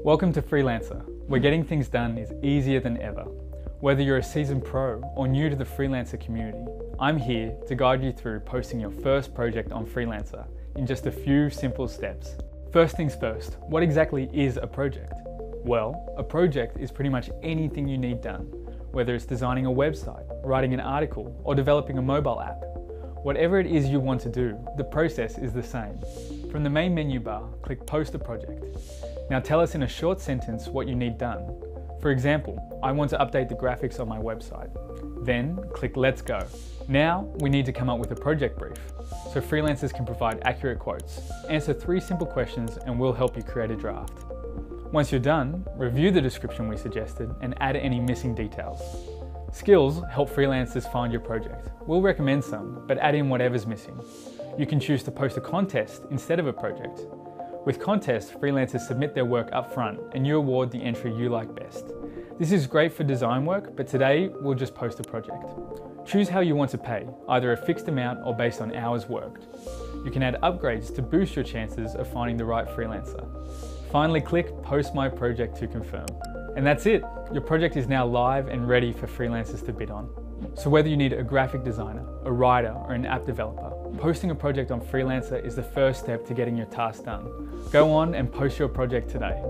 Welcome to Freelancer, where getting things done is easier than ever. Whether you're a seasoned pro or new to the Freelancer community, I'm here to guide you through posting your first project on Freelancer in just a few simple steps. First things first, what exactly is a project? Well, a project is pretty much anything you need done, whether it's designing a website, writing an article, or developing a mobile app. Whatever it is you want to do, the process is the same. From the main menu bar, click Post a Project. Now tell us in a short sentence what you need done. For example, I want to update the graphics on my website. Then click Let's Go. Now we need to come up with a project brief, so freelancers can provide accurate quotes. Answer 3 simple questions and we'll help you create a draft. Once you're done, review the description we suggested and add any missing details. Skills help freelancers find your project. We'll recommend some, but add in whatever's missing. You can choose to post a contest instead of a project. With contests, freelancers submit their work up front and you award the entry you like best. This is great for design work, but today we'll just post a project. Choose how you want to pay, either a fixed amount or based on hours worked. You can add upgrades to boost your chances of finding the right freelancer. Finally, click Post My Project to confirm. And that's it. Your project is now live and ready for freelancers to bid on. So whether you need a graphic designer, a writer, or an app developer, posting a project on Freelancer is the first step to getting your task done. Go on and post your project today.